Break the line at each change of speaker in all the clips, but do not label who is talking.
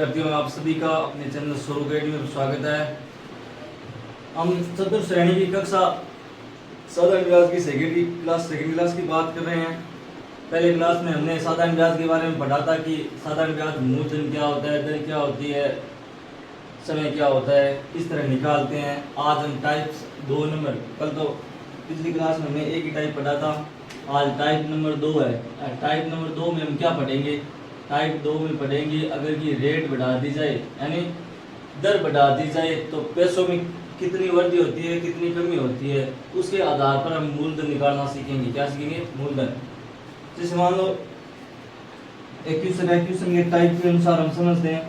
विद्यार्थियों में आप सभी का अपने चैनल स्वरूप अकेडमी में स्वागत है। हम चतुर्थ श्रेणी की कक्षा साधारण ब्याज की सेकेंड क्लास की बात कर रहे हैं। पहले क्लास में हमने साधारण ब्याज के बारे में पढ़ा था कि साधारण ब्याज मूलधन क्या होता है, दर क्या होती है, समय क्या होता है, किस तरह निकालते हैं। आज हम टाइप्स 2 नंबर, कल तो पिछली क्लास में हमने एक ही टाइप पढ़ा था, आज टाइप नंबर 2 है। टाइप नंबर 2 में हम क्या पढ़ेंगे? टाइप 2 में पढ़ेंगे अगर की रेट बढ़ा दी जाए यानी दर बढ़ा दी जाए तो पैसों में कितनी वृद्धि होती है, कितनी कमी होती है, उसके आधार पर हम मूलधन निकालना सीखेंगे। क्या सीखेंगे? मूलधन। जैसे मान लो एक क्वेश्चन के टाइप के अनुसार हम समझते हैं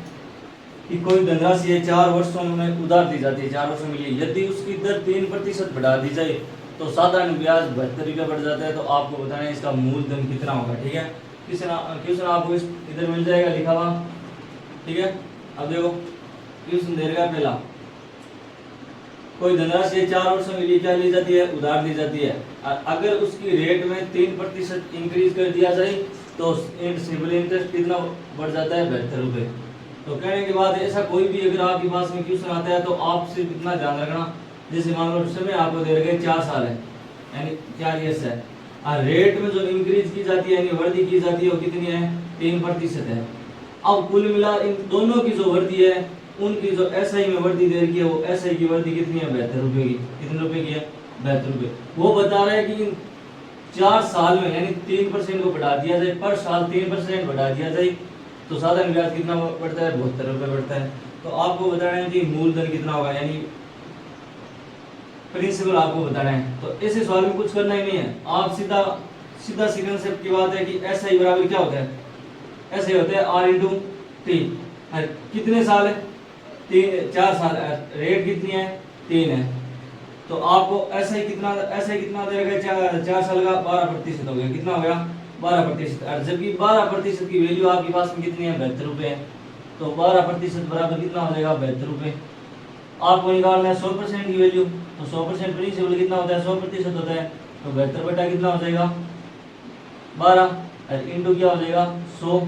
कि कोई धनराशि है 4 वर्षों में उधार दी जाती है, 4 वर्षों के लिए। यदि उसकी दर 3% बढ़ा दी जाए तो साधारण ब्याज 72 रुपया बढ़ जाता है। तो आपको बताना है इसका मूलधन कितना होगा। ठीक है, क्वेश्चन आपको इधर मिल जाएगा लिखा हुआ। ठीक है, अब देखो क्वेश्चन दे रहा पहला, कोई धनराशि 4 वर्षों के लिए क्या ली जाती है? उधार दी जाती है। अगर उसकी रेट में 3% इंक्रीज कर दिया जाए तो सिंपल इंटरेस्ट कितना बढ़ जाता है? 72 रुपये। तो कहने के बाद ऐसा कोई भी अगर आपके पास में क्वेश्चन आता है तो आप सिर्फ इतना ध्यान रखना, जैसे मान लो समय आपको दे रखे 4 साल है यानी 4 ईयर्स है, और रेट में जो इंक्रीज की जाती है यानी वृद्धि की जाती है वो कितनी है? 3% है। अब कुल मिला इन दोनों की जो वृद्धि है, उनकी जो एसआई में वृद्धि दे रखी है, वो एसआई की वृद्धि कितनी है? 72 रुपये की। कितने रुपए की है? 72 रुपये। वो बता रहा है कि इन 4 साल में यानी 3% को बढ़ा दिया जाए, पर साल 3% बढ़ा दिया जाए तो साधारण ब्याज कितना बढ़ता है? 72 रुपये बढ़ता है। तो आपको बताना है कि मूलधन कितना होगा यानी प्रिंसिपल आपको बताना है। तो ऐसे सवाल में कुछ करना ही नहीं है, आप सीधा सी कंसेप्ट की बात है कि एसआई बराबर क्या होता है? ऐसे होता है आर इंटू टी। कितने साल है? 4 साल। रेट कितनी है? 3 है। तो आपको एसआई कितना देगा? 4 साल का 12% हो गया। कितना हो गया? 12%। और जबकि 12% की वैल्यू आपके पास में कितनी है? 72 रुपये है। तो 12% बराबर कितना हो जाएगा? 72 रुपये। आपको निकालना है 100% की वैल्यू, तो 100% प्रिंसिपल कितना होता है? 100% होता है। तो 72 बटा कितना हो जाएगा? 12 इंटू क्या हो जाएगा? 100।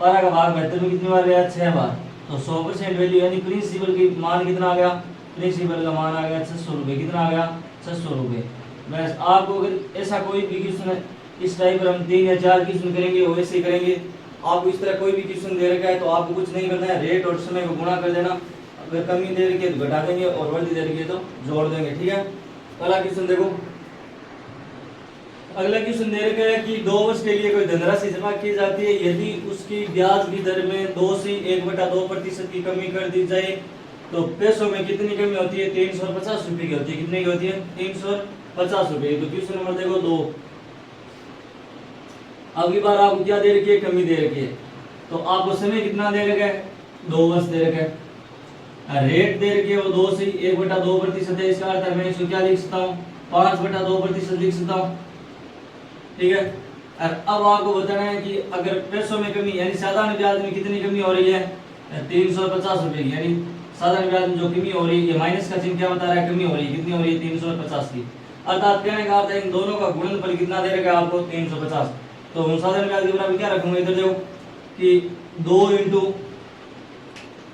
12 का भाग 72 में कितनी बार गया? 6 बार। तो 100% वैल्यू यानी प्रिंसिपल की मान कितना आ गया? प्रिंसिपल का मान आ गया 600 रुपये। कितना आ गया? 600 रुपये। बस आपको अगर ऐसा कोई भी क्वेश्चन इस टाइप पर हम 3 या 4 क्वेश्चन करेंगे वो ऐसे ही करेंगे। आपको इस तरह कोई भी क्वेश्चन दे रखा है तो आपको कुछ नहीं करना है, रेट और समय को गुणा कर देना। अगर कमी दे रखी है तो घटा देंगे और वृद्धि दे रखी है तो जोड़ देंगे। ठीक है, अगला क्वेश्चन देखो। अगला क्वेश्चन दे रखा है कि 2 वर्ष के लिए कोई धनराशि जमा की जाती है, यदि उसकी ब्याज की दर में 2 से 1/2% की कमी कर दी जाए तो पैसों में कितनी कमी होती है? 350 रुपये की होती है। कितने की होती है? 350 रुपये। तो क्वेश्चन नंबर देखो 2। अगली बार आपको क्या दे रखी है? कमी दे रखी है। तो आपको समय कितना दे रखा है? 2 वर्ष दे रखा है। रेट दे रखी है वो 2 से 1/2% है। इसका अर्थ है मैं इसको क्या लिख सकता हूँ? 5/2% लिख सकता हूँ। ठीक है, और अब आपको बताना है कि अगर पैसों में कमी यानी साधारण ब्याज में कितनी कमी हो रही है? 350 रुपये की। यानी साधारण ब्याज में जो कमी हो रही है, माइनस का चिन्ह क्या बता रहा है? कमी हो रही है। कितनी हो रही है? 350 की। अर्थात कहने का अर्थ है इन दोनों का गुणनफल कितना दे रखा है आपको? 350। तो हम साधारण ब्याज के बराबर क्या रखूंगा? इधर देखो कि 2 इंटू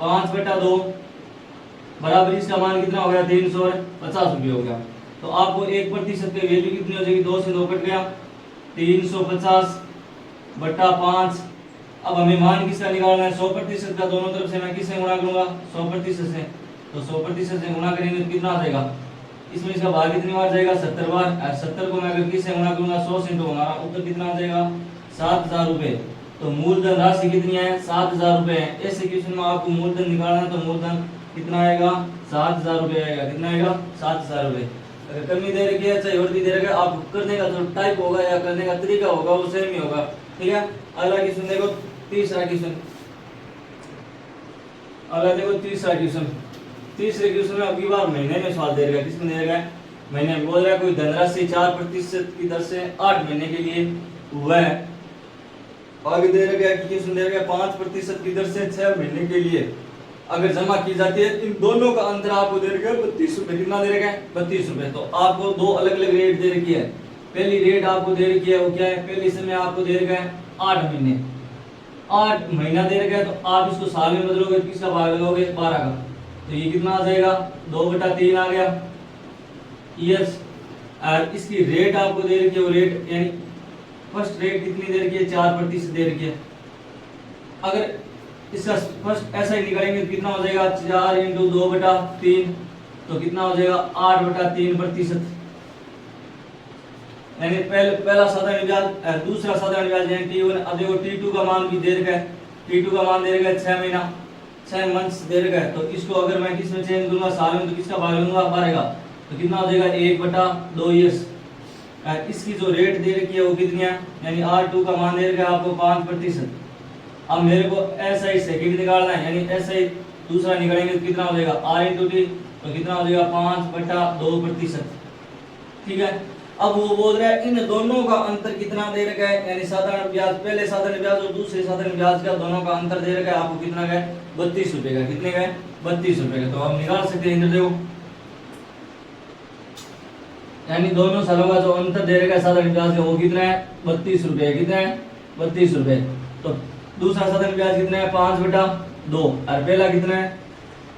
5/2 बराबर इसका मान कितना हो गया? 350 रुपये हो गया। तो आपको 1% की वैल्यू कितनी हो जाएगी? 2 से 2 कट गया, 350 बटा 5। अब हमें मान किसका निकालना है? 100% का। दोनों तरफ से मैं किससे गुणा करूंगा? 100% से। तो 100% से गुणा करेंगे तो कितना आ जाएगा? इसमें इसका भाग कितनी बार जाएगा? 70 बार। और 70 को मैं अगर किससे गुणा करूंगा? 100 से, तो हमारा उत्तर कितना आ जाएगा? 7000 रुपये। तो मूलधन राशि कितनी है? 7000 रुपये है। ऐसे क्वेश्चन में आपको मूलधन निकालना है तो मूलधन कितना आएगा? 7000 रुपये आएगा। कितना आएगा? 7000 रुपये। अगर कमी दे रखी है चाहे वृद्धि दे रखा है, आप करने का जो टाइप होगा या करने का तरीका होगा वो सेम ही होगा। ठीक है, अगला क्वेश्चन देखो, तीसरा क्वेश्चन। अगला देखो तीसरे क्वेश्चन में अगली बार महीने में सवाल दे रखा है। किसमें दे रखा है? महीने में। बोल रहा है कोई धनराशि 4% की दर से 8 महीने के लिए वह आगे दे रखा है कि क्वेश्चन दे रखा है 5% की दर से 6 महीने के लिए अगर जमा की जाती है। इन दोनों का अंतर आपको दे रखा है 32 रुपये। कितना दे रखा है? 32 रुपये। तो आपको 2 अलग अलग रेट दे रखी है। पहली रेट आपको दे रखी है वो क्या है? पहली समय आपको दे रखा है 8 महीने। 8 महीना दे रखा है, तो आप इसको साल में बदलोगे तो किसका भाग लगाओगे? 12 का। तो ये कितना आ जाएगा? 2/3 आ गया ईयर्स। और इसकी रेट आपको दे रखी है, वो रेट यानी फर्स्ट रेट कितनी दे रखी है? 4% दे रखी है। अगर इसका फर्स्ट ऐसा ही निकालेंगे तो कितना हो जाएगा? 4 × 2/3, तो कितना हो जाएगा? 8/3%। यानी पहला साधारण ब्याज, दूसरा साधारण ब्याज यानी T1। अब देखो T2 का मान भी दे रखा है, T2 का मान दे रखा है 6 महीना, 6 मंथ्स दे रखा है। तो इसको अगर मैं किस में चेंज करूंगा? साल में, तो किसका भाग लूंगा? 12 का। तो कितना हो जाएगा? 1/2 ईयर्स। इसकी जो रेट दे रखी है वो कितनी है? यानी R2 का मान दे रखा है आपको 5%। अब मेरे को ऐसा ही सेकंड निकालना है, यानी ऐसा ही दूसरा निकालेंगे तो कितना हो जाएगा? R × T, तो कितना हो जाएगा? 5/2%। ठीक है। अब वो बोल रहा है इन दोनों का अंतर कितना दे रखा है, यानी साधारण ब्याज, पहले साधारण ब्याज और दूसरे साधारण ब्याज का दोनों का अंतर दे रखा है आपको कितना का है? 32 रुपए का। कितने का है? 32 रुपए का। तो आप निकाल सकते हैं, इधर देखो, यानी दोनों सालों का जो अंतर दे रखा है साधारण ब्याज का वो कितना है? 32 रुपए। कितना है? 32 रुपए। तो दूसरा साधारण ब्याज कितना है? 5/2, और पहला कितना है?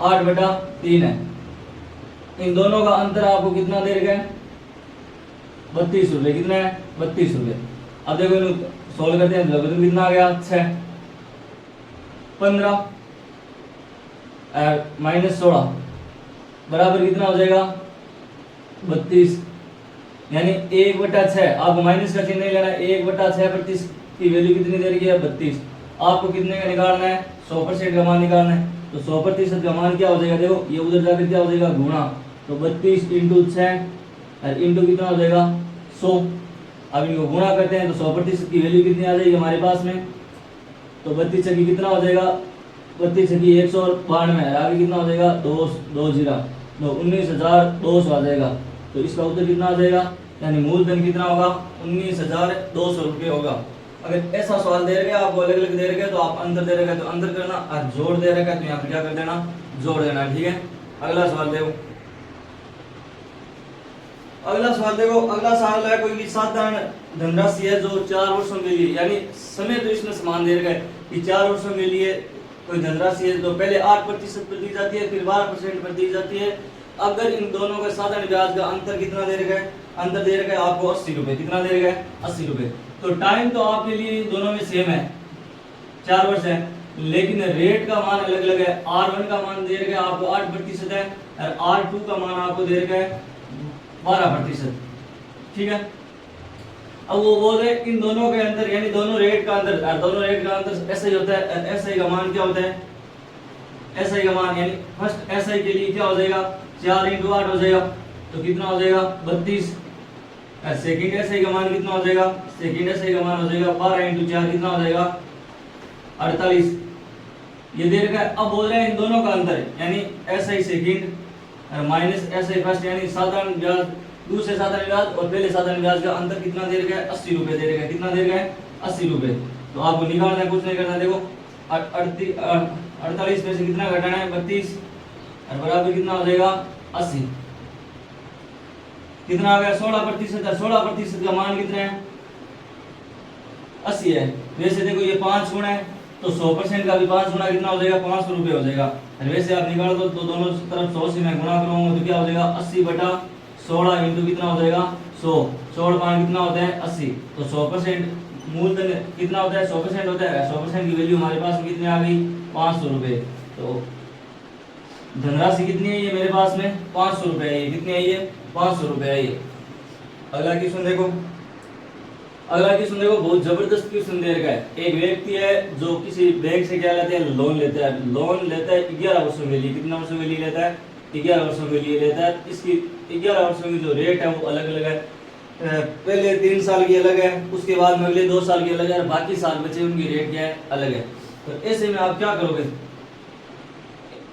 8/3 है। इन दोनों का अंतर आपको कितना दे रखा है? 32 रुपए। कितना है? 32 रुपए। अब देखो इनको सोल्व करते हैं, तो कितना आ गया? 6 15 -16 बराबर कितना हो जाएगा? 32। यानी 1/6, आपको माइनस का चिन्ह नहीं लेना है। 1/6% की वैल्यू कितनी दे रही है? 32। आपको कितने का निकालना है? 100% का मान निकालना है। तो 100% का मान क्या हो जाएगा? देखो ये उधर जाकर क्या हो जाएगा? गुणा। तो 32 × 6 और इंटू कितना हो जाएगा? 100। अब इनको गुणा करते हैं तो 100% की वैल्यू कितनी आ जाएगी हमारे पास में? तो 32 छक्की कितना हो जाएगा? 32 छक्की 192 है। आगे कितना हो जाएगा? 19,200 आ जाएगा। तो इसका उत्तर कितना आ जाएगा? यानी मूलधन कितना होगा? 19,200 रुपये होगा। अगर ऐसा सवाल दे रखे आपको अलग अलग दे रखे तो आप अंतर दे रखे तो अंतर करना, और जोड़ दे रखा है तो यहाँ पे क्या कर देना? जोड़ देना। ठीक है। अगला सवाल देखो, अगला सवाल देखो। अगला सवाल है कोई भी साधारण धनराशि है जो 4 वर्षों के लिए, यानी समय तो इसमें समान दे रखा है कि 4 वर्षों के लिए कोई धनराशि है, तो पहले 8% पर दी जाती है, फिर 12% पर दी जाती है। अगर इन दोनों के साधारण ब्याज का अंतर कितना दे रखा है? अंतर दे रखा है आपको 80 रुपए। कितना दे रखा है? 80 रुपए। तो टाइम तो आपके लिए दोनों में सेम है, 4 वर्ष है, लेकिन रेट का मान अलग अलग है। R1 का मान दे रखा है आपको 8% है, और R2 का मान आपको दे रखा है 12%। ठीक है। अब वो बोल रहे इन दोनों के अंदर, यानी दोनों रेट का अंतर ऐसा ही होता है। एसआई का मान क्या होता है? एसआई का मान यानी फर्स्ट एसआई के लिए क्या हो जाएगा? 4 × 8 हो जाएगा, तो कितना हो जाएगा? 32। सेकंड एसआई का मान कितना हो जाएगा? सेकंड एसआई का मान हो जाएगा 12 × 4 कितना हो जाएगा? 48। ये दे रखा है। अब बोल रहे हैं इन दोनों का अंतर, यानी SI second minus SI first, यानी साधारण ब्याज, दूसरे साधारण ब्याज और पहले साधारण ब्याज का अंतर कितना दे रखा है? 80 रुपए दे रखा है। कितना दे रखा है? 80 रुपए। तो आपको निकालना है, कुछ नहीं करना। देखो 48 में से कितना घटाना है? 32, और बराबर कितना हो जाएगा? 80। कितना आ गया? 16%। 16% का मान कितना है? 80 है। वैसे देखो ये 5 गुना है, तो 100% का भी 5 गुना कितना हो जाएगा? 500 रुपये हो जाएगा। और वैसे आप निकाल दो तो दोनों तरफ 100 से मैं गुणा करूंगा तो क्या हो जाएगा? 80/16 इंटू कितना हो जाएगा? 100। 100 पान कितना होता है? 80। तो 100% मूलधन कितना होता है? 100% होता है। 100% की वैल्यू हमारे पास कितनी आ गई? 500 रुपये। तो धनराशि कितनी है ये मेरे पास में? 500 रुपये है। कितनी है ये? 500 रुपये है ये। अगला क्वेश्चन देखो, अगला क्वेश्चन देखो, बहुत जबरदस्त क्वेश्चन दे रखा है। एक व्यक्ति है जो किसी बैंक से क्या लेते हैं? लोन लेता है। लोन लेता है 11 वर्षों के लिए। कितना वर्षों के लिए लेता है? 11 वर्षों के लिए लेता है। इसकी 11 वर्षों की जो रेट है वो अलग अलग है। पहले 3 साल की अलग है, उसके बाद में अगले 2 साल की अलग है, और बाकी साल बचे उनकी रेट क्या है? अलग है। तो ऐसे में आप क्या करोगे?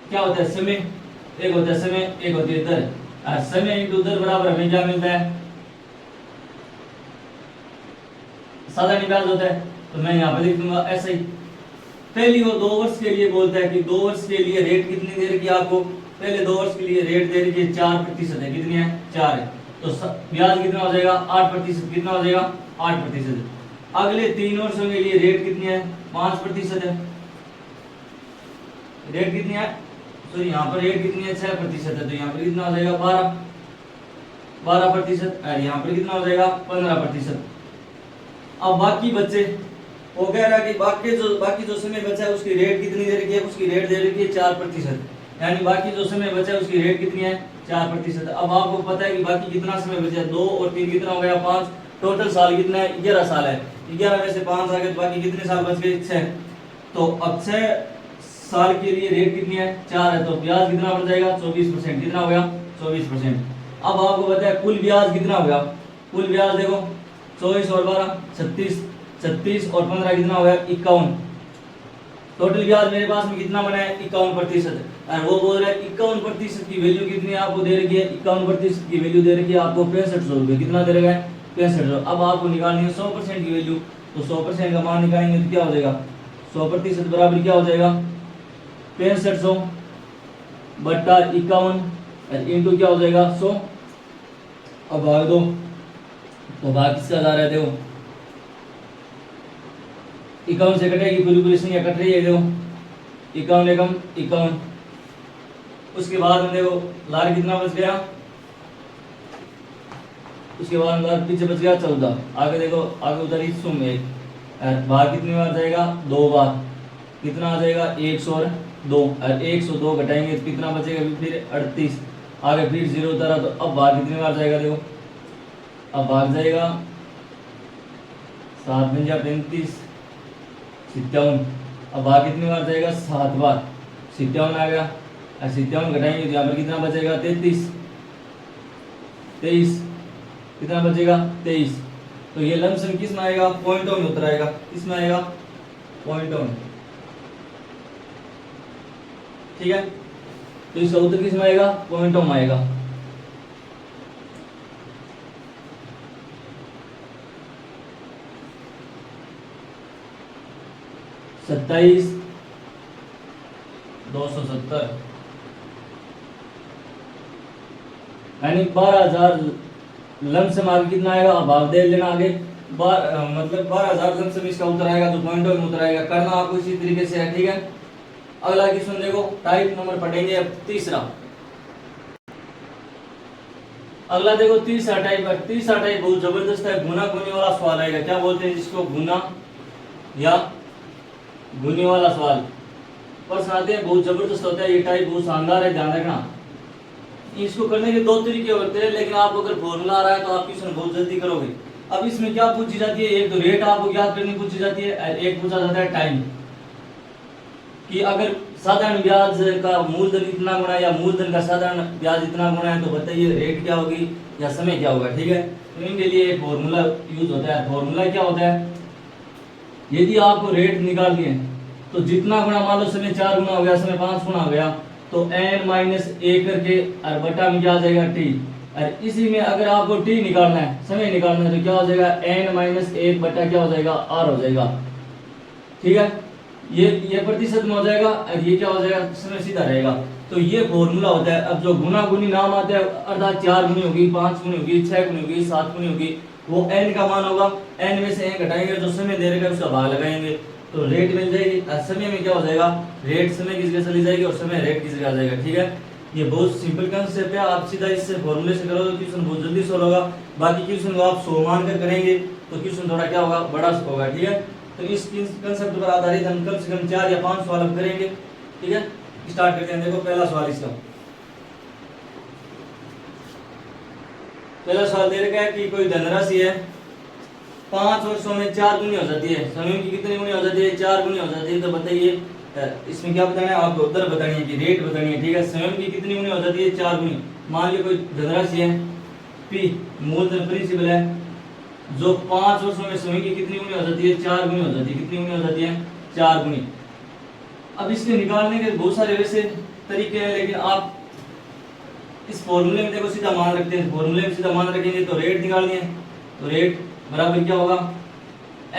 क्या होता है? समय, एक होता है समय, एक होती है दर। समय इंटू दर बराबर हमें क्या मिलता है? साधारण ब्याज होता है। तो मैं यहाँ पे लिख दूंगा ऐसे ही। पहली वो 2 वर्ष के लिए बोलता है कि 2 वर्ष के लिए रेट कितनी दे रखी है आपको? पहले 2 वर्ष के लिए रेट दे रखी है 4% है। कितनी है? 4 है। तो ब्याज कितना हो जाएगा? 8%। कितना हो जाएगा? 8%। अगले 3 वर्षों के लिए रेट कितनी है? 5% है। रेट कितनी है? तो यहाँ पर रेट कितनी है? 6% है। तो यहाँ पर कितना हो जाएगा? 12%। और यहाँ पर कितना हो जाएगा? 15%। अब बाकी बच्चे वो कह रहा है कि बाकी जो समय बचा है उसकी रेट कितनी दे रखी है? उसकी रेट दे रखी है 4%। यानी बाकी जो समय बचा है उसकी रेट कितनी है? 4%। अब आपको पता है कि बाकी कितना समय बचा है? 2 और 3 कितना हो गया? 5। टोटल साल कितना है? 11 साल है। 11 में से 5 आ गए तो बाकी कितने साल बच गए? 6। तो अब 6 साल के लिए रेट कितनी है? 4 है। तो ब्याज कितना बढ़ जाएगा? 24%। कितना हो गया? 24%। अब आपको पता है कुल ब्याज कितना हो गया? कुल ब्याज देखो 24 और 12 36, 36 और 15 कितना हो गया? 51। टोटल ब्याज मेरे पास में कितना बना है? 51%। और वो बोल रहा है 51% की वैल्यू कितनी है आपको दे रखी है? 51% की वैल्यू दे रखी है आपको 6500 रुपये। कितना दे रखा है? 6500। अब आपको निकालनी है 100% की वैल्यू। तो 100% का मान निकालेंगे तो क्या हो जाएगा? 100% बराबर क्या हो जाएगा? 6500 बट्टा 51 इंटू क्या हो जाएगा? 100। अब भाग दो तो भाग किसका जा रहा है? देखो 51 से कटेगी, पूरी संख्या कट रही है। देखो 51 एकम 51। उसके बाद में देखो लार कितना बच गया? उसके बाद लार पीछे बच गया 14। आगे देखो आगे उधर ही सुम 1। भाग कितनी बार जाएगा? 2 बार। कितना आ जाएगा? 102। और 102 घटाएंगे तो कितना बचेगा? फिर 38। आगे फिर 0 उतारा तो अब भाग कितनी बार जाएगा? देखो अब भाग जाएगा 7 × 35 57। अब भाग कितनी बार जाएगा? 7 बार। 57 आ गया। और 57 घटाएंगे तो यहाँ पर कितना बचेगा? 33। कितना बचेगा? 23। तो ये लमसम किस में आएगा? पॉइंटों में उतर आएगा। किस में आएगा? पॉइंटों में। ठीक है, तो इसका उत्तर किस में आएगा? पॉइंटों में आएगा। सत्ताईस 270 यानी 12,000 लमसम आगे कितना आएगा? भाग दे लेना आगे मतलब 12,000 लमसम इसका उत्तर आएगा। तो पॉइंटों में उत्तर आएगा। करना आपको इसी तरीके से है। ठीक है, अगला क्वेश्चन देखो टाइप नंबर पढ़ेंगे अब तीसरा। अगला देखो तीसरा टाइप है। तीसरा टाइप बहुत जबरदस्त है। गुना गुनी वाला सवाल आएगा। क्या बोलते हैं जिसको? गुना या गुनी वाला सवाल। प्रश्न आते हैं, बहुत जबरदस्त होता है ये टाइप, बहुत शानदार है, ध्यान रखना। इसको करने के 2 तरीके होते हैं, लेकिन आपको अगर फॉर्मूला आ रहा है तो आप क्वेश्चन बहुत जल्दी करोगे। अब इसमें क्या पूछी जाती है? एक तो रेट आपको याद करनी पूछी जाती है, एक पूछा जाता है टाइम, कि अगर साधारण ब्याज का मूलधन इतना गुना या मूलधन का साधारण ब्याज इतना गुना है तो बताइए रेट क्या होगी या समय क्या होगा। ठीक है, तो इनके लिए एक फॉर्मूला यूज होता है। फॉर्मूला क्या होता है? यदि आपको रेट निकालनी है तो जितना गुना, मान लो समय 4 गुना हो गया, समय 5 गुना हो गया, तो n-1 करके और बटा में क्या आ जाएगा? t। और इसी में अगर आपको t निकालना है, समय निकालना है, तो क्या हो जाएगा? n-1 बटा क्या हो जाएगा? r हो जाएगा। ठीक है, ये प्रतिशत में हो जाएगा और ये क्या हो जाएगा? समय सीधा रहेगा। तो ये फॉर्मूला होता है। अब जो गुना गुनी नाम आते हैं, अर्थात 4 गुनी होगी, 5 गुनी होगी, 6 गुनी होगी, 7 गुनी होगी, वो n का मान होगा। n में से 1 घटाएंगे, जो समय दे रखा है उसका भाग लगाएंगे तो रेट मिल जाएगी। और समय में क्या हो जाएगा? रेट समय की जगह चली जाएगी और समय रेट की जगह आ जाएगा। ठीक है, ये बहुत सिंपल कंसेप्ट है। आप सीधा इससे फॉर्मूले से करोगे तो क्वेश्चन बहुत जल्दी सॉल्व होगा। बाकी क्वेश्चन को आप 100 मान कर करेंगे तो क्वेश्चन थोड़ा क्या होगा? बड़ा होगा। ठीक है, तो इस कंसेप्ट पर आधारित हम कम से कम 4 या 5 सवाल अब करेंगे। ठीक है, स्टार्ट करते हैं। देखो पहला सवाल इसका, पहला सवाल दे रखा है कि कोई धनराशि है 5 वर्षों में 4 गुनी हो जाती है। समय की कितनी गुनी हो जाती है? 4 गुनी हो जाती है। तो बताइए इसमें क्या बताना है आपको? उत्तर बतानी है कि रेट बतानी है। ठीक है, समय की कितनी गुनी हो जाती है? 4 गुनी। मान लो कोई धनराशि है P, मूलधन प्रिंसिपल है, जो 5 वर्षों में समय की कितनी गुनी हो जाती है? 4 गुनी हो जाती है। कितनी गुनी हो जाती है? 4 गुनी। अब इसके निकालने के बहुत सारे वैसे तरीके हैं, लेकिन आप इस फॉर्मूले में देखो सीधा मान रखते हैं। फॉर्मूले में सीधा मान रखेंगे तो रेट निकालनी है, तो रेट बराबर क्या होगा?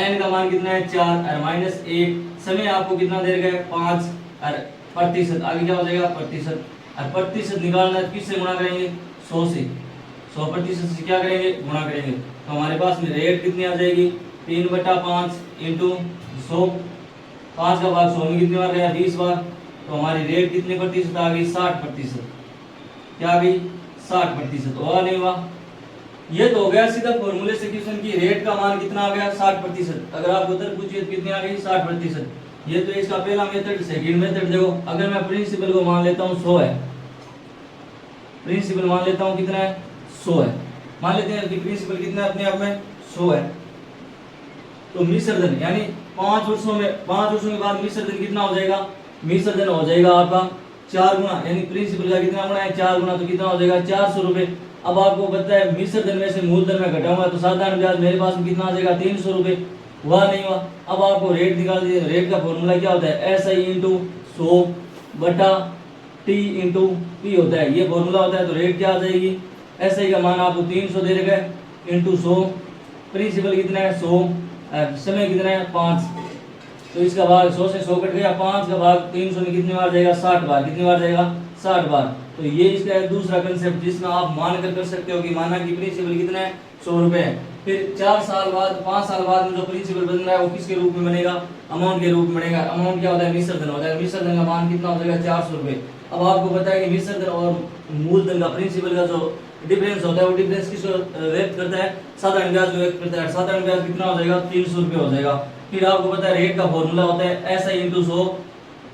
n का मान कितना है? 4 और -1। समय आपको कितना दे रखा है? 5 और प्रतिशत आगे क्या हो जाएगा? प्रतिशत। और प्रतिशत निकालना है, किससे गुणा करेंगे? 100 से। 100% से क्या करेंगे? गुणा करेंगे। तो हमारे पास में रेट कितनी आ जाएगी? 3/5 इंटू 100, 5 का भाग 100 में कितनी बार गया 20 बार। तो हमारी रेट कितने प्रतिशत आ गई 60%। क्या आ गई 60%। हुआ नहीं हुआ? ये तो हो गया सीधा फॉर्मूले से क्वेश्चन की रेट का मान कितना आ गया 60%। अगर आप उधर पूछिए तो कितनी आ गई 60%। ये तो इसका पहला मेथड। सेकंड मेथड देखो, अगर मैं प्रिंसिपल को मान लेता हूँ 100 है, प्रिंसिपल मान लेता हूँ कितना है 100 है, मान लेते हैं कि प्रिंसिपल कितना है अपने आप में 100 है। तो मिश्र धन यानी 5 वर्षों के बाद मिश्र धन कितना हो जाएगा, मिश्र धन हो जाएगा आपका 4 गुना, यानी प्रिंसिपल का कितना गुना है 4 गुना, तो कितना हो जाएगा 400 रुपए। अब आपको पता है मिश्र धन में से मूलधन में घटाऊंगा तो साधारण ब्याज मेरे पास में कितना आ जाएगा 300 रुपए। हुआ नहीं हुआ? अब आपको रेट निकाल दीजिए। रेट का फॉर्मूला क्या होता है SI इंटू 100 बटा T इंटू P होता है, ये फॉर्मूला होता है। तो रेट क्या आ जाएगी, SI का मान आपको 300 दे रखा है इंटू 100, प्रिंसिपल कितना है 100, समय कितना है 5, तो इसका भाग 100 से 100 कट गया, 5 का भाग 300 में कितनी बार जाएगा 60 बार। कितनी बार जाएगा 60 बार। तो ये इसका है दूसरा कंसेप्ट जिसमें आप मान कर सकते हो कि माना कि प्रिंसिपल कितना है 100 रुपए है। फिर 4 साल बाद 5 साल बाद में जो प्रिंसिपल बन रहा है वो किसके रूप में बनेगा, अमाउंट के रूप में बनेगा। अमाउंट क्या होता है मिश्र धन होता है, मिश्र धन का मान कितना हो जाएगा 400 रुपए। अब आपको पता है कि मिश्र धन और मूलधन का प्रिंसिपल का जो डिफरेंस होता है वो डिफरेंस किसको व्यक्त करता है, साधारण ब्याज को व्यक्त करता है। साधारण ब्याज कितना हो जाएगा 300 रुपए हो जाएगा। फिर आपको पता है रेट का फॉर्मूला होता है SI इंटू 100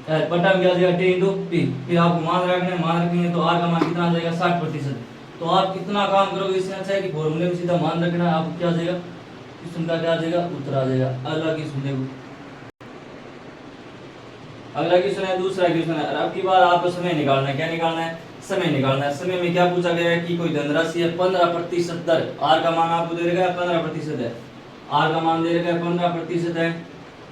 बटा में क्या आ जाएगा T इंटू P। फिर आपको मान रखेंगे तो R का मान कितना आ जाएगा 60%। तो आप कितना काम करोगे इससे अच्छा है कि फॉर्मूले में सीधा मान रखना है। आपको क्या आ जाएगा क्वेश्चन का क्या आ जाएगा उत्तर आ जाएगा। अगला क्वेश्चन देखो, अगला क्वेश्चन है दूसरा क्वेश्चन है। अब की बार आपको समय निकालना है। क्या निकालना है, समय निकालना है। समय में क्या पूछा गया है कि कोई धनराशि है 15% दर, R का मान आपको दे रखा है 15% है, R का मान दे रखा है 15% है।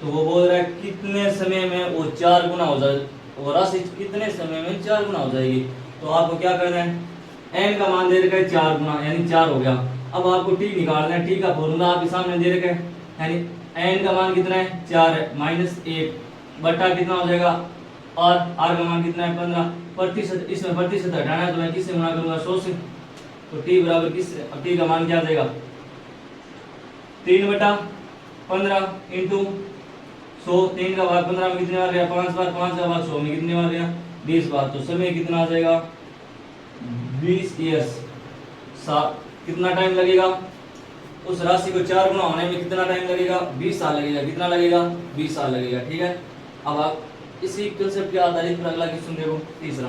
तो वो बोल रहा है कितने समय में वो 4 गुना हो जाए, वो राशि कितने समय में 4 गुना हो जाएगी। तो आपको क्या करना है, n का मान दे रखा है 4 गुना यानी 4 हो गया। अब आपको t निकालना है। t का फॉर्मूला आपके सामने दे रखा है, यानी n का मान कितना है 4 है, -1 बटा कितना हो जाएगा और r का मान कितना है 15%। इसमें प्रतिशत हटाना है तो मैं किससे गुना करूंगा 100 से। तो t बराबर किस, t का मान क्या आ जाएगा 3/15 इंटू 100, 3 का भाग 15 में कितने बार गया 5 बार, 5 का भाग 100 में कितने बार गया 20 बार। तो समय कितना आ जाएगा 20 ईयर्स। कितना टाइम लगेगा उस राशि को 4 गुना होने में, कितना टाइम लगेगा 20 साल लगेगा। कितना लगेगा 20 साल लगेगा। ठीक है, अब आप इसी कंसेप्ट के आधारित पर अगला क्वेश्चन देखो, तीसरा।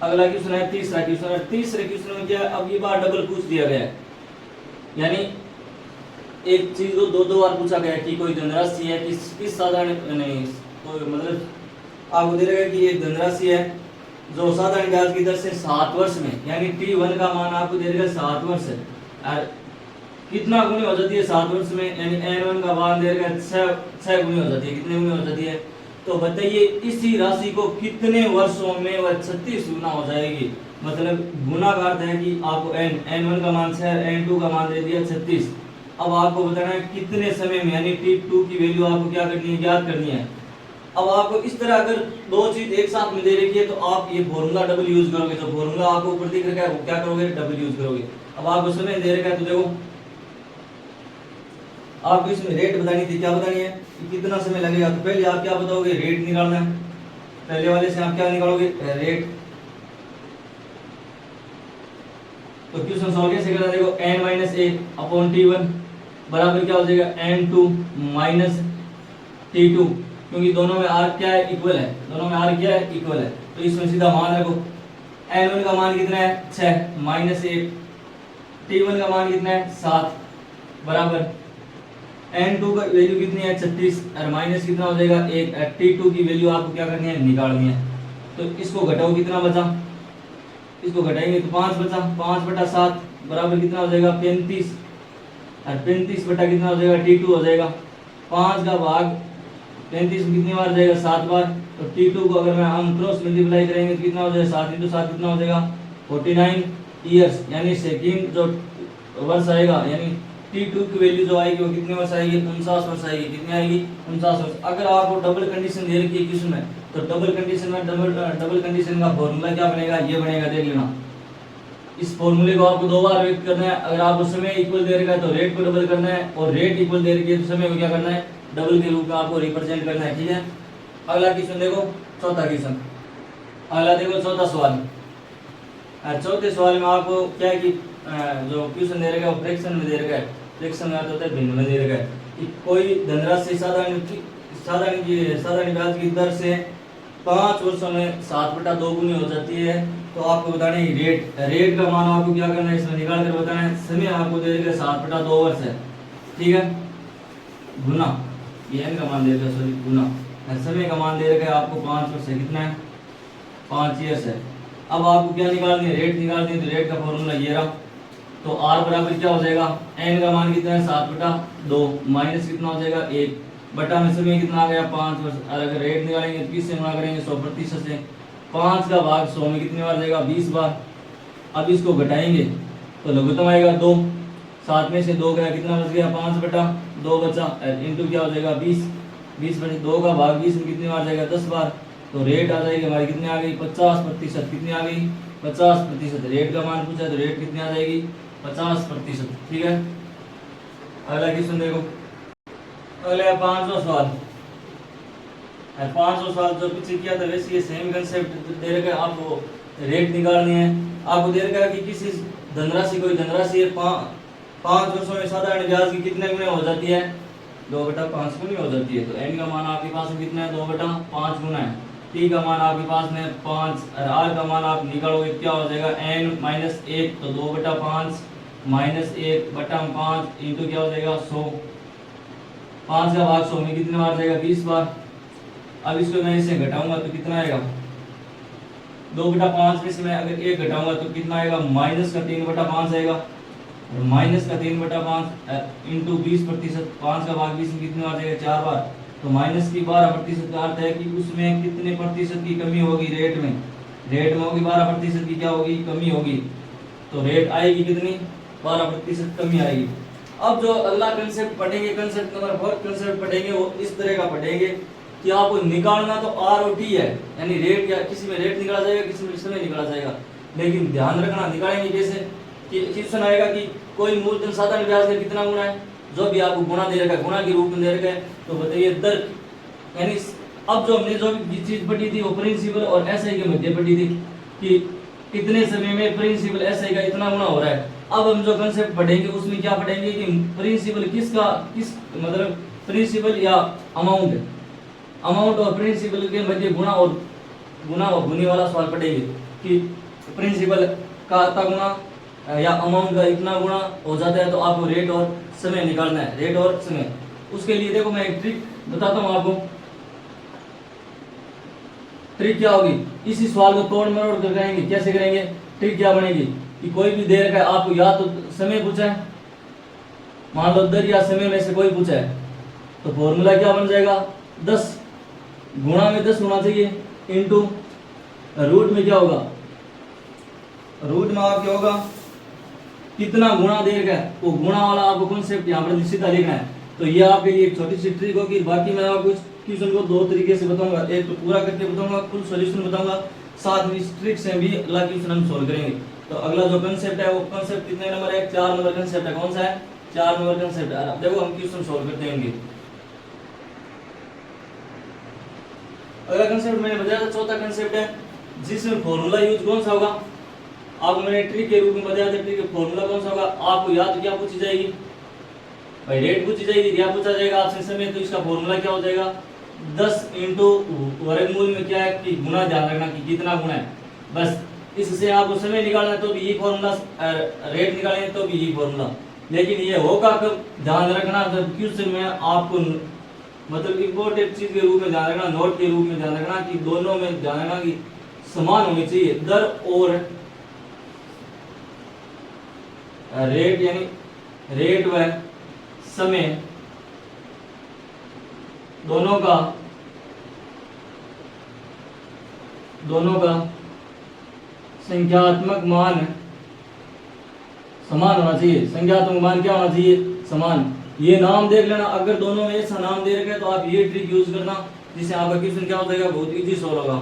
अगला क्वेश्चन है तीसरा क्वेश्चन है। तीसरे क्वेश्चन में क्या है, अब ये बार डबल पूछ दिया गया है, यानी एक चीज को दो बार पूछा गया कि कोई धनराशि है किस साधारण नहीं कोई मतलब आपको दे रहा है कि एक धनराशि है जो साधारण ब्याज की दर से 7 वर्ष में, यानी T1 का मान आपको दे देगा 7 वर्ष है और कितना गुनी हो जाती है 7 वर्ष में, यानी N1 का मान दे देगा 6 गुनी हो जाती है। कितने गुनी हो जाती है तो बताइए इसी राशि को कितने वर्षों में वह 36 गुना हो जाएगी। मतलब गुना का अर्थ है कि आपको N1 का मान 6, N2 का मान दे दिया 36। अब आपको बताना है कितने समय में, यानी T2 की वैल्यू आपको क्या करनी है ज्ञात करनी है। अब आपको इस तरह अगर दो चीज एक साथ में दे रखी है तो आप ये फॉर्मूला डबल यूज करोगे। तो फॉर्मूला आपको ऊपर दिख रखा है वो क्या करोगे डबल यूज करोगे। अब आपको समय दे रखा है तो देखो आपको इसमें रेट बतानी थी। क्या बतानी है कि कितना समय लगेगा। तो पहले आप क्या बताओगे रेट निकालना है। पहले वाले से आप क्या निकालोगे रेट। तो क्वेश्चन सॉल्व कैसे करना है देखो, n-1/T1 बराबर क्या हो जाएगा N2 माइनस T2, क्योंकि दोनों में r क्या है इक्वल है, दोनों में r क्या है इक्वल है। तो इसमें सीधा मान रखो। N1 का मान कितना है 6 माइनस 1, T1 का मान कितना है 7 बराबर N2 का वैल्यू कितनी है 36 और माइनस कितना हो जाएगा 1। T2 की वैल्यू आपको क्या करनी है निकालनी है। तो इसको घटाओ कितना बचा, इसको घटाएंगे तो 5 बचा, 5/7 बराबर कितना हो जाएगा 35 और 35 बटा कितना हो जाएगा T2 हो जाएगा 5 का भाग 35 में कितनी बार जाएगा 7 बार। तो T2 को अगर मैं हम क्रॉस मल्टीप्लाई करेंगे तो कितना हो जाएगा 7 × 7 कितना हो जाएगा 49 ईयर्स, यानी सेकंड जो वर्ष आएगा, यानी T2 की वैल्यू जो आएगी वो कितने वर्ष आएगी 49 वर्ष आएगी। कितनी आएगी 49 वर्ष। अगर आपको डबल कंडीशन दे रखी है क्वेश्चन में तो डबल कंडीशन में डबल कंडीशन का फॉर्मूला क्या बनेगा ये बनेगा, देख लेना। इस फॉर्मूले को आपको 2 बार व्यक्त करना है। अगर आपको समय इक्वल दे रखा है तो रेट को डबल करना है, और रेट इक्वल दे रखी है तो समय को क्या करना है, डबल के रूप में आपको रिप्रेजेंट करना है। ठीक है, अगला क्वेश्चन देखो, चौथा क्वेश्चन। अगला देखो चौथा सवाल। चौथे सवाल में आपको क्या है कि जो क्वेश्चन दे रखा है वो फ्रैक्शन में दे रखा है। फ्रैक्शन में होता है भिन्न में दे रखा है कि कोई धनराशि साधारण ब्याज की दर से 5 वर्षों में 7/2 गुनी हो जाती है। तो आपको बताना है रेट का मान आपको क्या करना है, इसमें निकाल कर बताना है। समय आपको दे रखा है 7/2 वर्ष है। ठीक है, गुना ये n का मान दे रखा है, सॉरी गुना समय का मान दे रखा है आपको 5 वर्ष है। कितना है, 5 ईयर्स है। अब आपको क्या निकालनी है, रेट निकालनी है। तो रेट का फॉर्मूला ये रहा। तो r बराबर क्या हो जाएगा, n का मान कितना है 7/2 माइनस कितना हो जाएगा 1 बटा में समय कितना आ गया 5 वर्ष। और अगर रेट निकालेंगे तो किससे गुणा करेंगे, 100% से। 5 का भाग 100 में कितने बार जाएगा, 20 बार। अब इसको घटाएंगे तो लघुत्तम आएगा 2, 7 में से 2 गया, कितना बच गया 5/2 बचा, इंटू क्या हो जाएगा 20 बचे 2 का भाग 20 में कितने बार जाएगा 10 बार। तो रेट आ जाएगी हमारी कितनी आ गई 50%। कितनी आ गई 50%। रेट का मान पूछा तो रेट कितनी आ जाएगी 50%। ठीक है, अगला क्वेश्चन देखो। अगला 5वां सवाल। 5वां सवाल जो पीछे किया था वैसे ये सेम कंसेप्ट दे रखा है। आपको रेट निकालनी है। आपको दे रखा है कि किसी धनराशि, कोई धनराशि है 5 वर्षों में साधारण ब्याज की कितने गुना हो जाती है, 2/5 गुनी हो जाती है। तो n का मान आपके पास में कितना है, 2/5 गुना है। t का मान आपके पास में 5 और r का मान आप निकालोगे क्या हो जाएगा n माइनस 1। तो 2/5 माइनस 1/5 इंटू क्या हो जाएगा 100। 5 का भाग 100 में कितने बार जाएगा 20 बार। अब इसको मैं इसे घटाऊंगा तो कितना आएगा, 2/5 में से मैं अगर 1 घटाऊंगा तो कितना आएगा, माइनस का 3/5 आएगा। और माइनस का 3/5 इंटू 20%। 5 का भाग 20 में कितने बार जाएगा 4 बार। तो माइनस की 12% का अर्थ है कि उसमें कितने प्रतिशत की कमी होगी, रेट में होगी 12% की क्या होगी, कमी होगी। तो रेट आएगी कितनी, 12% कमी आएगी। अब जो अगला कंसेप्ट पढ़ेंगे, कंसेप्ट नंबर 4 कंसेप्ट पढ़ेंगे, वो इस तरह का पढ़ेंगे कि आपको निकालना तो आर और टी है, यानी रेट क्या, किसी में रेट निकाला जाएगा, किसी में समय निकाला जाएगा। लेकिन ध्यान रखना निकालेंगे कैसे कि क्वेश्चन आएगा कि कोई मूलधन साधारण ब्याज का कितना गुना है, जो भी आपको गुणा दे रखा है, गुणा के रूप में दे रखा है। तो बताइए दर, यानी अब जो हमने जो भी चीज पढ़ी थी वो प्रिंसिपल और एसआई के मध्य पढ़ी थी कि कितने समय में प्रिंसिपल एसआई का इतना गुना हो रहा है। अब हम जो कंसेप्ट पढ़ेंगे उसमें क्या पढ़ेंगे कि प्रिंसिपल किस मतलब प्रिंसिपल या अमाउंट और प्रिंसिपल के मध्य गुणा और गुनी वाला सवाल पढ़ेंगे कि प्रिंसिपल का इतना गुणा या अमाउंट का इतना गुणा हो जाता है। तो आपको रेट और समय निकालना है, रेट और समय। उसके लिए देखो मैं एक ट्रिक बताता हूँ आपको। ट्रिक क्या होगी, इसी सवाल को तोड़ मरोड़ कर करेंगे। कैसे करेंगे, ट्रिक क्या बनेगी कि कोई भी दे रखा है आपको, या तो समय पूछा है, मान लो दर या समय में से कोई पूछा है, तो फॉर्मूला क्या बन जाएगा 10 गुणा में 10 होना चाहिए इंटू रूट में क्या होगा, रूट में आप क्या होगा कितना गुणा दे रखा है, वो गुणा वाला आपको कॉन्सेप्ट यहाँ पर सीधा लिखना है। तो ये आपके लिए एक छोटी सी ट्रिक होगी। बाकी मैं आपको क्वेश्चन को 2 तरीके से बताऊंगा, एक तो पूरा करके बताऊंगा, फुल सॉल्यूशन बताऊंगा, साथ में इस ट्रिक से भी अगला क्वेश्चन हम सॉल्व करेंगे। तो अगला जो कंसेप्ट है वो कंसेप्ट कितने नंबर है, 4 नंबर कंसेप्ट है। कौन सा है, 4 नंबर कंसेप्ट है। अब देखो हम क्वेश्चन सॉल्व करते हैं। अगला कंसेप्ट मैंने बताया था, चौथा कंसेप्ट है जिसमें फॉर्मूला यूज कौन सा होगा, आपको मैंने ट्रिक के रूप में बताया था। ट्रिक फॉर्मूला कौन सा होगा, आपको या तो क्या पूछी जाएगी भाई, रेट पूछी जाएगी, या पूछा जाएगा आपसे समय। तो इसका फॉर्मूला क्या हो जाएगा 10 इंटू वर्गमूल में क्या है कि गुना, ध्यान रखना कि कितना गुना है। बस इससे आपको समय निकालना है तो भी यही फॉर्मूला, रेट निकालेंगे तो भी यही फॉर्मूला। लेकिन ये होगा कब, ध्यान रखना जब क्वेश्चन में आपको मतलब इम्पोर्टेंट चीज के रूप में ध्यान रखना, नोट के रूप में ध्यान रखना कि दोनों में ध्यान रखना कि समान होनी चाहिए दर और रेट, यानी रेट व समय दोनों का संख्यात्मक मान समान होना चाहिए। संख्यात्मक मान क्या होना चाहिए, समान। ये नाम देख लेना, अगर दोनों में ऐसा नाम दे रखे तो आप ये ट्रिक यूज करना, जिससे आपका क्वेश्चन क्या हो जाएगा, बहुत इजी सॉल्व होगा।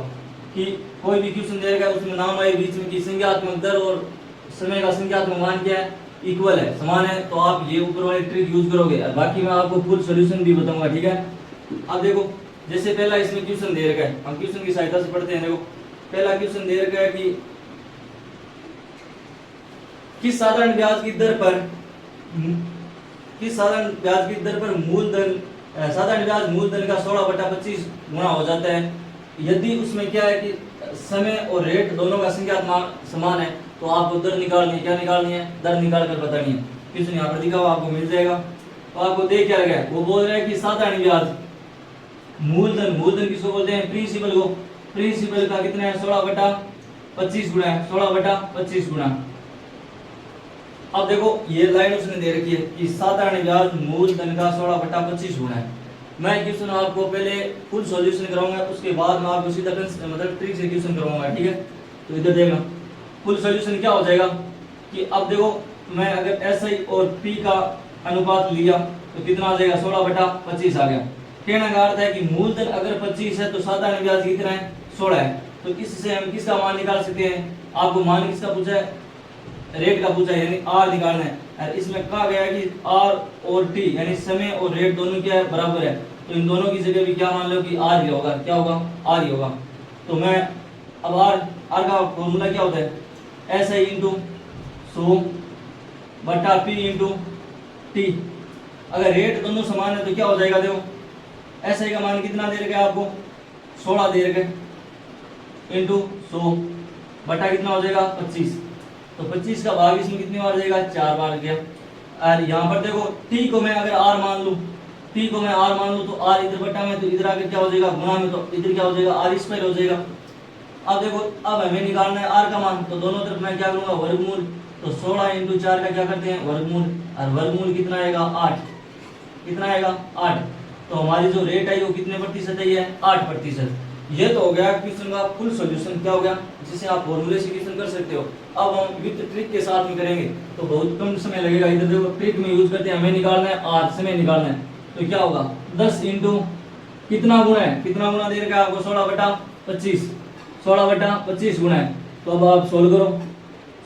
कि कोई भी क्वेश्चन दे रखा है उसमें नाम आए बीच में कि संख्यात्मक दर और समय का संख्यात्मक मान क्या है, इक्वल है, समान है, तो आप ये ऊपर वाली ट्रिक यूज करोगे। और बाकी मैं आपको फुल सॉल्यूशन भी बताऊंगा, ठीक है। अब देखो जैसे पहला इसमें क्वेश्चन दे रखा है, हम क्वेश्चन की सहायता से पढ़ते हैं। देखो पहला क्वेश्चन दे रखा है कि किस साधारण ब्याज की दर पर मूलधन साधारण ब्याज मूलधन का 16/25 गुना हो जाता है यदि उसमें क्या है कि समय और रेट दोनों का संख्यात्मक समान है। तो आपको दर निकालनी है, क्या निकालनी है, दर निकाल कर बतानी है। क्वेश्चन यहाँ पर दिखा हुआ आपको मिल जाएगा। तो आपको देख क्या गया, वो बोल रहा है कि साधारण ब्याज मूलधन किसको बोलते हैं, प्रिंसिपल को। प्रिंसिपल का कितना है, 16/25 गुना है, 16/25 गुना। अब देखो ये लाइन उसने दे रखी है कि साधारण ब्याज मूलधन का 16/25 गुना है। मैं क्वेश्चन आपको पहले फुल सॉल्यूशन कराऊंगा, उसके बाद मैं आपको सीधा मतलब ट्रिक से क्वेश्चन करवाऊंगा, ठीक है। तो इधर देखना फुल सॉल्यूशन क्या हो जाएगा कि अब देखो मैं अगर एसआई और पी का अनुपात लिया तो कितना आ जाएगा, 16/25 आ गया। कहने का अर्थ है कि मूलधन अगर 25 है तो साधारण ब्याज कितना है, 16 है। तो इससे हम किसका मान निकाल सकते हैं, आपको मान किसका पूछा है, रेट का पूछा है, यानी आर निकालना है। और इसमें कहा गया है कि आर और टी यानी समय और रेट दोनों क्या है, बराबर है। तो इन दोनों की जगह भी क्या मान लो कि आर ही होगा, क्या होगा, आर ही होगा। तो मैं अब आर का फॉर्मूला क्या होता है, S I into 100 P into T. अगर रेट दोनों समान है तो क्या हो जाएगा, देखो एस आई का मान कितना दे रखा है आपको, 16 दे रखा है इंटू 100 कितना हो जाएगा, 25। तो 25 का भाग इसमें कितनी बार जाएगा, 4 बार गया। और यहाँ पर देखो टी को मैं अगर आर मान लूँ, तो आर इधर बटा में, तो इधर आकर क्या हो जाएगा, गुणा में, तो इधर क्या हो जाएगा, आर स्क्वायर हो जाएगा। अब देखो अब हमें निकालना है आर का मान, तो दोनों तरफ मैं क्या करूंगा, वर्गमूल। तो 16 इंटू 4 का क्या करते हैं, वर्गमूल। और वर्गमूल कितना आएगा, 8। कितना आएगा, 8। तो हमारी जो रेट आई वो कितने प्रतिशत है, ये 8%। ये तो हो गया क्वेश्चन का फुल सॉल्यूशन, क्या हो गया, जिसे आप फॉर्मूले से क्वेश्चन कर सकते हो। अब हम विद ट्रिक के साथ में करेंगे तो बहुत कम समय लगेगा। इधर देखो ट्रिक में यूज करते हैं, हमें निकालना है आर, समय निकालना है। तो क्या होगा, 10 इंटू कितना गुना है, कितना गुना दे रखा है आपको, 16/25, 16/25 गुना है। तो अब आप सोल्व करो।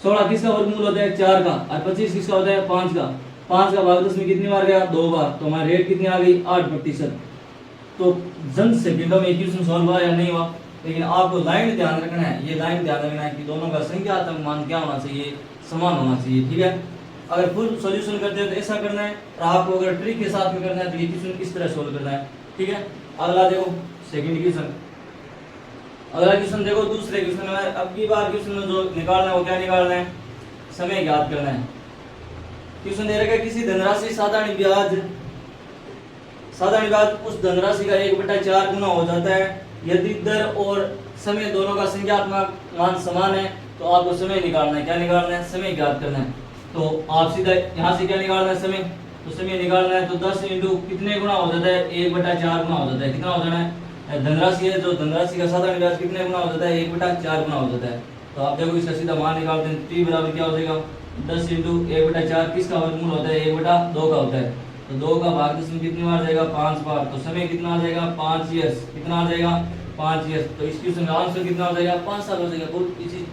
16 किसका वर्गमूल होता है, 4 का, और 25 किसका होता है, 5 का। 5 का भाग 10 में कितनी बार गया, 2 बार। तो हमारी रेट कितनी आ गई, 8%। तो जन सेकंडों में इक्वेशन सॉल्व हुआ या नहीं हुआ, लेकिन आपको लाइन ध्यान रखना है, ये लाइन ध्यान रखना है कि दोनों का संख्यात्मक मान क्या होना चाहिए, समान होना चाहिए, ठीक है। अगर फुल सॉल्यूशन करते हो तो ऐसा करना है, और आपको अगर ट्रिक के साथ में करना है तो ये क्वेश्चन इस तरह सोल्व करना है, ठीक है। अगला देखो सेकंड क्वेश्चन। अगला क्वेश्चन देखो दूसरे क्वेश्चन में, अब की बार क्वेश्चन में जो निकालना है वो क्या निकालना है, समय ज्ञात करना है। क्वेश्चन दे रखा है किसी धनराशि साधारण ब्याज उस धनराशि का 1/4 गुना हो जाता है यदि दर और समय दोनों का संख्यात्मक मान समान है। तो आपको समय निकालना है, क्या निकालना है, समय ज्ञात करना है। तो आप सीधा यहाँ से क्या निकालना है, समय। तो समय निकालना है तो 10 इंटू कितने गुना हो जाता है, 1/4 गुना हो जाता है। कितना हो जाना है, धनराशि है, जो धनराशि का साधारण ब्याज कितने गुना हो जाता है, 1/4 गुना हो जाता है। तो आप देखो इसका सीधा मान निकालते हैं, टी बराबर क्या हो जाएगा, 10 इंटू 1/4 किसका वर्गमूल होता है, 1/2 का होता है। तो 2 का भाग 10 में कितनी बार जाएगा, 5 बार। तो समय कितना आ जाएगा, 5 ईयर्स। कितना आ जाएगा, 5 ईयर्स। तो इस क्वेश्चन का आंसर कितना हो जाएगा, 5 साल हो जाएगा। बहुत इजी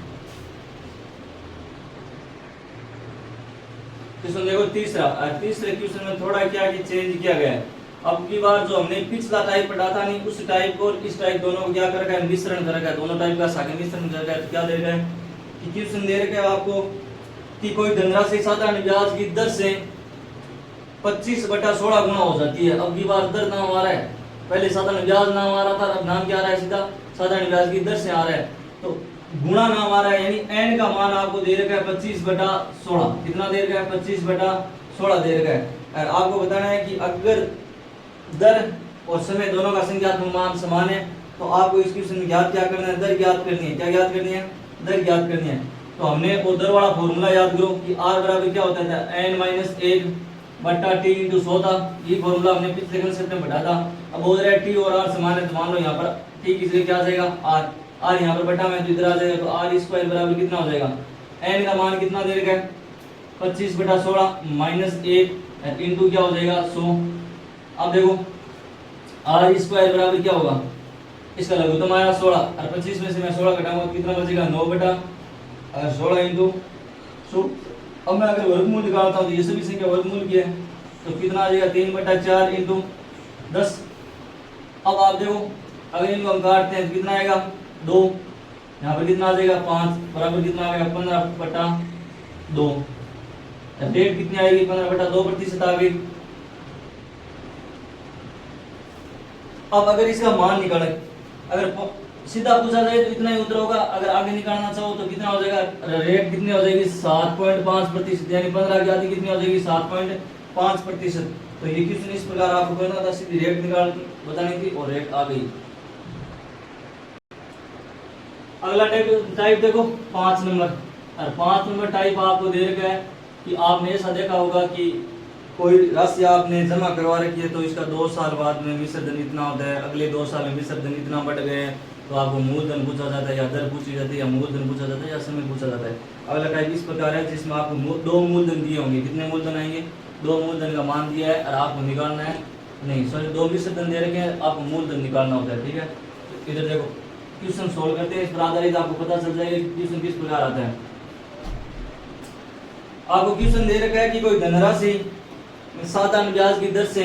क्वेश्चन देखो तीसरा। तीसरे क्वेश्चन में थोड़ा क्या कि चेंज किया गया है। अब की बार जो हमने पिछला टाइप पढ़ा था नहीं, उस टाइप और इस टाइप दोनों को क्या कर रखा है, मिश्रण कर रखा है। दोनों टाइप का सागर मिश्रण कर रखा है। तो क्या दे रखा है कि क्वेश्चन दे रखा है आपको कि कोई धनराशि साधारण ब्याज की दर से 25/16 गुना हो जाती है। अब की बार दर नाम आ रहा है, पहले साधारण ब्याज नाम आ रहा था, अब नाम क्या आ रहा है, सीधा साधारण ब्याज की दर से आ रहा है। तो गुणा नाम आ रहा है, यानी एन का मान आपको दे रखा है 25/16। कितना दे रखा है, 25/16 दे रखा है। और आपको बताना है कि अगर दर और समय दोनों का संख्यात्मक मान समान है तो आपको इस क्वेश्चन में ज्ञात क्या करना है, दर ज्ञात करनी है। क्या ज्ञात करनी है, दर ज्ञात करनी है। तो हमने वो दर वाला फॉर्मूला याद करो कि r बराबर क्या होता था, n-1/t इंटू 100 था। ये फॉर्मूला हमने पिछले कंसेप्ट में पढ़ा था। अब बोल रहा है t और r समान है, तो मान लो यहाँ पर t की जगह क्या आ जाएगा, r यहाँ पर बटा में तो इधर आ जाएगा। तो r² बराबर कितना हो जाएगा, n का मान कितना दे रखा है, 25/16 -1 इंटू क्या हो जाएगा, 100। अब देखो r² बराबर क्या होगा, इसका लघुत्तम आया 16 और 25 में से मैं 16 घटाऊंगा तो कितना बचेगा, 9/16 इंटू सो अब मैं अगर वर्गमूल निकालता हूँ तो ये सभी संख्या वर्गमूल की है, तो कितना आ जाएगा 3/4 इंटू 10। अब आप देखो अगर इनको हम काटते हैं तो कितना आएगा 2, यहाँ पर कितना आ जाएगा 5 बराबर कितना आ गया 15/2। डेट कितनी आएगी 15/2% आ गई। अब अगर इसका मान निकाले, अगर सीधा पूछा जाए तो इतना ही उत्तर होगा, अगर आगे निकालना चाहो तो कितना हो जाएगा, रेट कितनी हो जाएगी 7.5%, यानी 15 की आधी कितनी हो जाएगी 7.5%। तो ये क्वेश्चन इस प्रकार आपको करना था, सीधी रेट निकाल बतानी थी और रेट आ गई। अगला टाइप देखो 5 नंबर, और 5 नंबर टाइप आपको दे रखा है कि आपने ऐसा देखा होगा कि कोई राशि आपने जमा करवा रखी है, तो इसका 2 साल बाद में विसर्जन इतना होता है, अगले 2 साल में विसर्जन इतना बढ़ गए, तो आपको मूलधन पूछा जाता है या दर पूछी जाती है या मूलधन पूछा जाता है या समय पूछा जाता है। अगला टाइप इस प्रकार है जिसमें आपको 2 मूलधन दिए होंगे, कितने मूलधन आएंगे 2 मूलधन का मान दिया है और आपको निकालना है, नहीं सॉरी 2 विसर्जन दे रखे हैं, आपको मूलधन निकालना होता है। ठीक है, तो इधर देखो क्वेश्चन सोल्व करते हैं, इस पर आधारित आपको पता चल जाएगा क्वेश्चन किस प्रकार आता है। आपको क्वेश्चन दे रखा है कि कोई धनराशि साधारण ब्याज की दर से,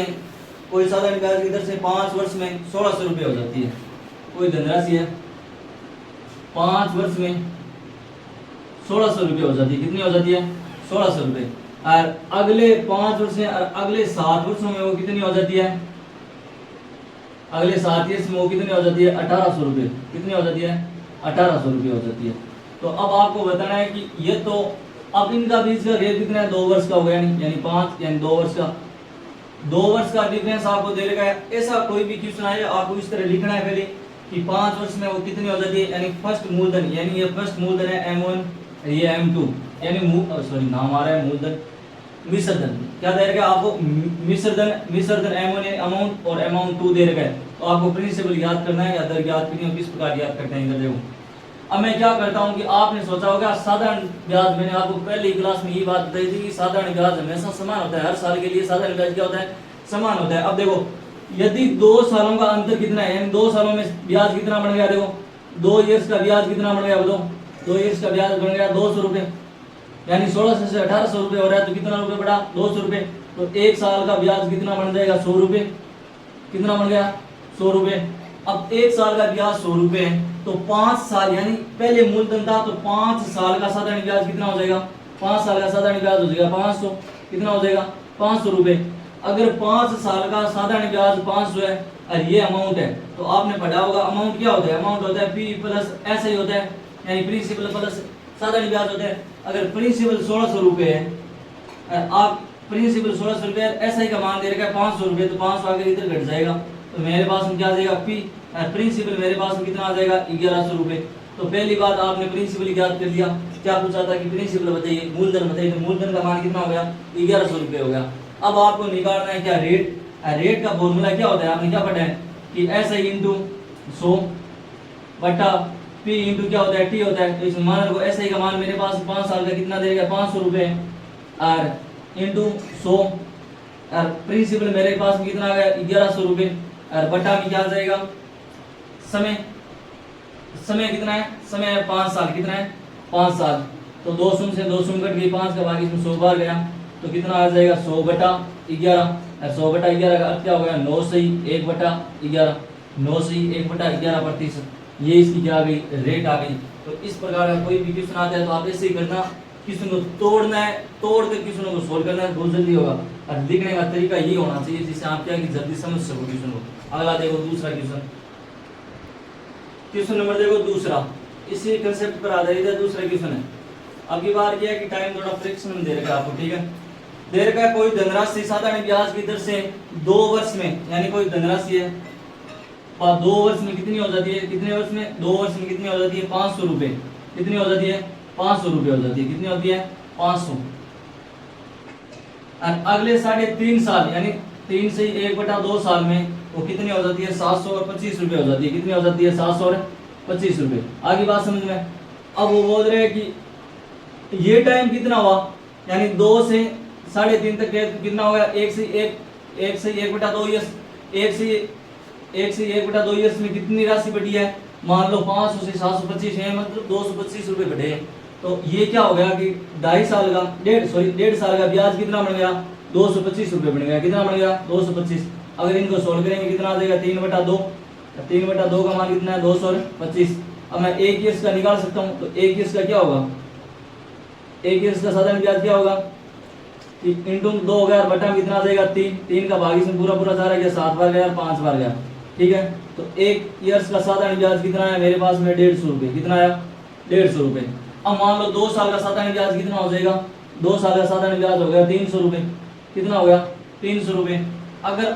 कोई साधारण ब्याज की दर से 5 वर्ष में 1600 रुपये हो जाती है। कोई धनराशि है 5 वर्ष में 1600 रुपये हो जाती है, कितनी हो जाती है 1600 रुपये, और अगले 5 वर्ष में और अगले 7 वर्षों में वो कितनी हो जाती है, अगले 7 ईयर्स में वो कितनी हो जाती है 1800 रुपये, कितनी हो जाती है 1800 रुपये हो जाती है। तो अब आपको बताना है कि ये तो अब इनका बीच का रेट कितना है 2 वर्ष का हो गया, यानी 5 यानी 2 वर्ष का, 2 वर्ष का डिफरेंस आपको दे रखा है। ऐसा कोई भी क्वेश्चन आए आपको इस तरह लिखना है पहले कि 5 वर्ष में वो कितनी हो जाती है, यानी फर्स्ट मूलधन, यानी ये फर्स्ट मूलधन है M1, ये M2, यानी सॉरी नाम आ रहा है मूलधन विसर्जन, क्या दे रखा है आपको विसर्जन M1 अमाउंट और अमाउंट 2 दे रखा है। तो आपको प्रिंसिपल याद करना है या दर याद करनी है, किस प्रकार याद करते हैं इधर देखो। अब मैं क्या करता हूं कि आपने सोचा होगा साधारण ब्याज, मैंने आपको पहली क्लास में ये बात बताई थी कि साधारण ब्याज हमेशा समान होता है, हर साल के लिए साधारण ब्याज क्या होता है समान होता है। अब देखो यदि 2 सालों का अंतर कितना है, यानी 2 सालों में ब्याज कितना बन गया, देखो 2 ईयर्स का ब्याज कितना बन गया बताओ, 2 ईयर्स का ब्याज बन गया 200 रुपये, यानी 1600 से 1800 रुपये हो रहा है, तो कितना रुपये बढ़ा 200 रुपये, तो 1 साल का ब्याज कितना बन जाएगा 100 रुपये, कितना बन गया 100 रुपये। अब 1 साल का ब्याज 100 रुपये है, तो 5 साल यानी पहले मूलधन था, तो 5 साल का साधारण ब्याज कितना हो जाएगा, 5 साल का साधारण ब्याज हो जाएगा 500, कितना हो जाएगा 500 रुपये। अगर 5 साल का साधारण ब्याज 500 है और ये अमाउंट है, तो आपने पढ़ा होगा अमाउंट क्या होता है, अमाउंट होता है P प्लस ऐसे ही होता है, यानी प्रिंसिपल प्लस साधारण ब्याज होता है। अगर प्रिंसिपल 1600 रुपये है, आप प्रिंसिपल 1600 रुपये ऐसा ही का मान दे रखा है 500 रुपये, तो 500 आगे इधर घट जाएगा, तो मेरे पास में क्या आ जाएगा P, प्रिंसिपल मेरे पास में कितना आ जाएगा 1100 रुपये। तो पहली बात आपने प्रिंसिपल याद कर लिया, क्या पूछा था कि प्रिंसिपल बताइए, मूलधन बताइए, तो मूलधन का मान कितना हो गया 1100 रुपये हो गया। अब आपको निकालना है क्या रेट, रेट का फॉर्मूला क्या होता है, आपने क्या पढ़ा है कि ऐसे इंटू 100 बटा P इंटू क्या होता है T होता है। तो इस मान को ऐसे ही का मान मेरे पास 5 साल का कितना देगा 500 रुपये, और इंटू 100, और प्रिंसिपल मेरे पास में कितना आ गया 1100 रुपये, और बटा में क्या आ जाएगा समय, समय कितना है, समय है 5 साल, कितना है 5 साल, तो 2 शून्य से 2 शून्य कट गई, 5 का भाग इसमें 100 बार गया, तो कितना आ जाएगा 100 बटा 11, 100 बटा 11 का अर्थ क्या हो गया 9 से 1 बटा 11, 9 से 1 बटा 11%, ये इसकी क्या आ गई रेट आ गई। तो इस प्रकार का कोई भी क्वेश्चन आता है तो आप ऐसे ही करना, क्वेश्चन को तोड़ना है, तोड़ कर क्वेश्चन को सोल्व करना है, बहुत जल्दी होगा, और लिखने का तरीका ये होना चाहिए जिससे आप क्या कि जल्दी समझ सको क्वेश्चन को। अगला देखो दूसरा क्वेश्चन, क्वेश्चन नंबर देखो दूसरा, इसी कंसेप्ट पर आधारित है दूसरा क्वेश्चन है। अब की बार क्या है कि टाइम थोड़ा फ्रिक्शन में दे रखा है आपको, ठीक है। दे रखा है कोई धनराशि साधारण ब्याज की दर से 2 वर्ष में, यानी कोई धनराशि है और 2 वर्ष में कितनी हो जाती है, कितने वर्ष में 2 वर्ष में कितनी हो जाती है 500 रुपये, कितनी हो जाती है 500 रुपये हो जाती है, कितनी होती है 500, और अगले 3.5 साल यानी 3 से 1/2 साल में वो कितनी हो जाती है 725 रुपये हो जाती है, कितनी हो जाती है 725 रुपये। आगे बात समझ में। अब वो बोल रहे हैं कि ये टाइम कितना हुआ, यानी 2 से 3.5 तक कितना हो गया, 1 से 1/2 ईयर्स, 1 से 1/2 ईयर्स में कितनी राशि बढ़ी है, मान लो 500 से 725 है, मतलब 225 रुपये बढ़े हैं। तो ये क्या हो गया कि 1.5 साल का ब्याज कितना बन गया, 225 रुपये बन गया। कितना बन गया, 225। अगर इनको सोल्व करेंगे कितना आ जाएगा, 3/2। 3/2 का मान कितना है, 225। अब मैं एक ईयर्स का निकाल सकता हूँ। तो एक ईयर्स का क्या होगा, एक ईयर्स का साधारण ब्याज क्या होगा, इंटू 2 हो गया और बटा में कितना आ जाएगा, 3 का भाग इसमें पूरा पूरा जा रहा है, 7 बार गया, 5 बार गया। ठीक है, तो एक ईयर्स का साधारण ब्याज कितना है मेरे पास में, 150 रुपये। कितना आया, 150 रुपये। अब मान लो 2 साल का साधारण ब्याज कितना हो जाएगा, 2 साल का साधारण ब्याज हो गया 300 रुपये। कितना हो गया, 300 रुपये। अगर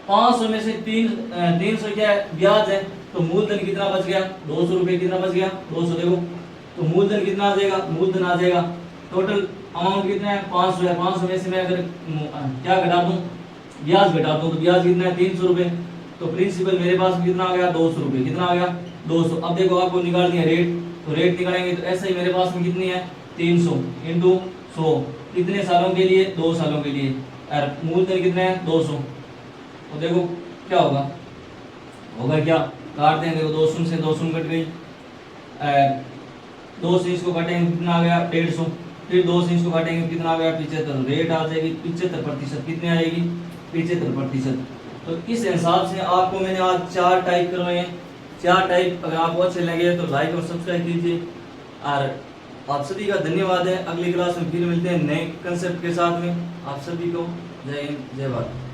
500 में से 300 क्या है, ब्याज है, तो मूलधन कितना बच गया, 200 रुपये। कितना बच गया, 200। देखो तो मूलधन कितना आ जाएगा, मूलधन आ जाएगा, टोटल अमाउंट कितना है, 500 है। 500 में से मैं अगर क्या घटा दूं, ब्याज घटा दूं, तो ब्याज कितना है, 300 रुपये। तो प्रिंसिपल मेरे पास कितना आ गया, 200 रुपये। कितना आ गया, 200। अब देखो आपको निकाल दिया रेट, तो रेट निकालेंगे तो ऐसे ही मेरे पास में कितनी है, 300 इंटू 100। कितने सालों के लिए, 2 सालों के लिए। और मूलधन कितना है, 200। तो देखो क्या होगा, होगा क्या, काटते हैं। देखो 2 शून्य से 2 शून्य कट गई, 2 से इसको काटेंगे कितना आ गया, 150। फिर 2 से इसको काटेंगे कितना आ गया, 75। रेट आ जाएगी 75%। कितने आएगी, 75%। तो इस हिसाब से आपको मैंने आज 4 टाइप करवाए हैं। 4 टाइप अगर आपको अच्छे लगे तो लाइक और सब्सक्राइब कीजिए। और आप सभी का धन्यवाद है। अगली क्लास में फिर मिलते हैं नए कंसेप्ट के साथ में। आप सभी को जय हिंद, जय भारत।